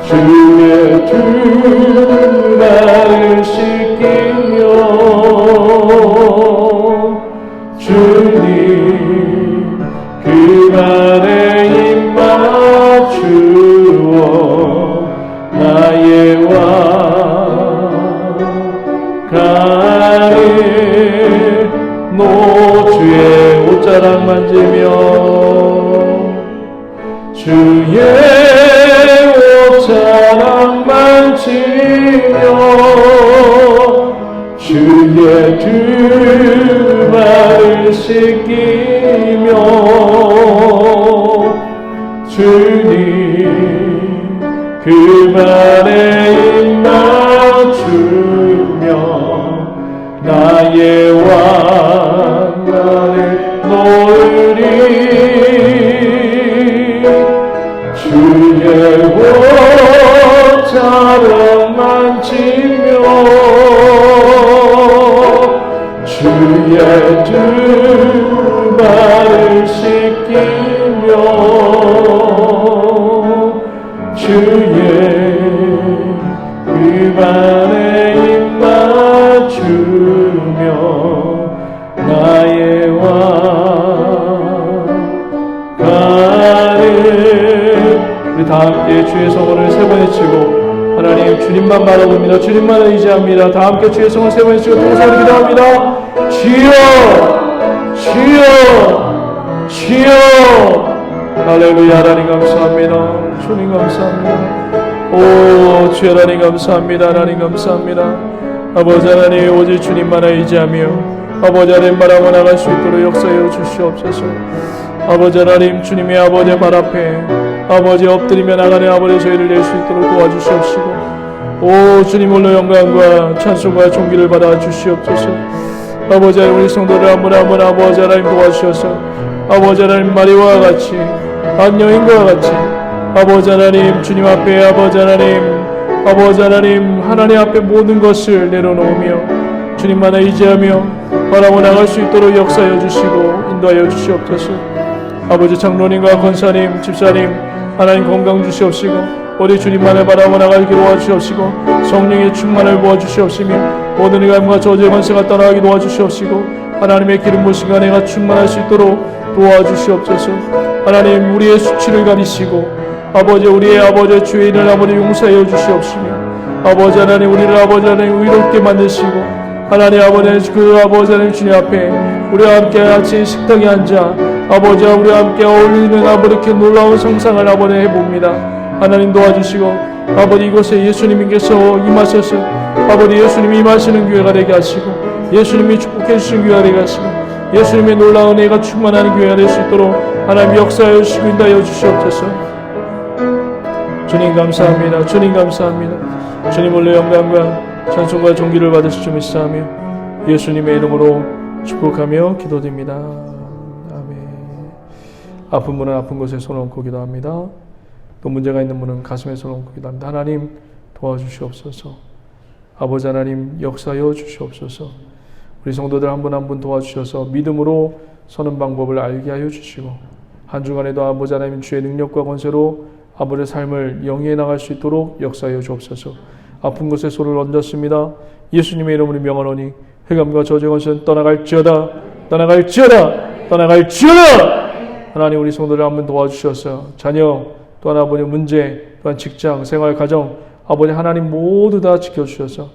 주의 두 발을 씻기며 주님 그 발에 입 맞추어 나의 왕관을 주의 옷자락 만지며 주의 옷자락 만지며 주의 두 발을 씻기며 주님 그 발에 입 맞추며 나의 왕관을 놓으리. 주의 옷자락 만지며 주의 두 발을 씻기며 주의 그 발에 입 맞추며 나의 왕관을. 우리 다 함께 주의 성원을 세 번 외치고 하나님 주님만 바라봅니다. 주님만을 의지합니다. 다 함께 주의 성원을 세 번 외치고 동서로 기도합니다. 주여 주여 주여. 할렐루야. 하나님 감사합니다. 주님 감사합니다. 오 주 하나님 감사합니다. 하나님 감사합니다. 아버지 하나님 오직 주님만을 의지하며 아버지 하나님 바라고 나갈 수 있도록 역사하여 주시옵소서. 아버지 하나님 주님의 아버지 발 앞에 아버지 엎드리며 나가는 아버지 저희를 낼 수 있도록 도와주시옵시고 오 주님 홀로 영광과 찬송과 존귀를 받아 주시옵소서. 아버지 하나님 우리 성도들 한 분 한 분 아버지 하나님 도와주셔서 아버지 하나님 마리아와 같이 한 여인과 같이 아버지 하나님 주님 앞에 아버지 하나님 하나님 앞에 모든 것을 내려놓으며 주님만을 의지하며 바라보 나갈 수 있도록 역사하여 주시고 인도하여 주시옵소서. 아버지 장로님과 권사님 집사님 하나님 건강 주시옵시고 우리 주님만을 바라보 나가게 도와주시옵시고 성령의 충만을 도와주시옵시며 모든 의감과 저주의 권세가 떠나가게 도와주시옵시고 하나님의 기름 부으신 은혜가 충만할 수 있도록 도와주시옵소서. 하나님 우리의 수치를 가리시고 아버지 우리의 아버지 죄인을 아버지 용서하여 주시옵시며 아버지 하나님 우리를 아버지 하나님 의롭게 만드시고 하나님 아버지 그 아버지 하나님 주님 앞에 우리와 함께 같이 식탁에 앉아 아버지와 우리와 함께 어울리는 아버지 이렇게 놀라운 성상을 아버지 해봅니다. 하나님 도와주시고 아버지 이곳에 예수님께서 임하셔서 아버지 예수님이 임하시는 교회가 되게 하시고 예수님이 축복해 주시는 교회가 되게 하시고 예수님의 놀라운 은혜가 충만하는 교회가 될 수 있도록 하나님 역사하여 주시고 인도하여 주시옵소서. 주님 감사합니다. 주님 감사합니다. 주님 홀로 영광과 찬송과 존귀를 받으실 줄 믿사오며 예수님의 이름으로 축복하며 기도드립니다. 아멘. 아픈 분은 아픈 곳에 손을 얹고 기도합니다. 또 문제가 있는 분은 가슴에 손을 얹고 기도합니다. 하나님 도와주시옵소서. 아버지 하나님 역사하여 주시옵소서. 우리 성도들 한 분 한 분 도와주셔서 믿음으로 서는 방법을 알게 하여 주시고 한 주간에도 아버지 하나님 주의 능력과 권세로 아버지의 삶을 영위해 나갈 수 있도록 역사하여 주옵소서. 아픈 곳에 손을 얹었습니다. 예수님의 이름으로 명하노니 흑암과 저주의 권세는 떠나갈지어다 떠나갈지어다 떠나갈지어다. 하나님 우리 성도를 한번 도와주셔서 자녀 또한 아버지 문제 또한 직장 생활 가정 아버지 하나님 모두 다 지켜주셔서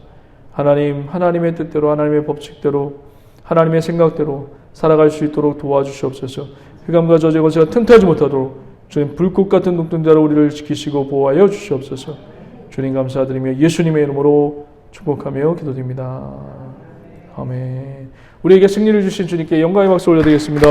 하나님 하나님의 뜻대로 하나님의 법칙대로 하나님의 생각대로 살아갈 수 있도록 도와주시옵소서. 흑암과 저주의 권세가 틈타지 못하도록 주님 불꽃 같은 눈동자로 우리를 지키시고 보호하여 주시옵소서. 주님 감사드리며 예수님의 이름으로 축복하며 기도드립니다. 아멘. 우리에게 승리를 주신 주님께 영광의 박수 올려드리겠습니다.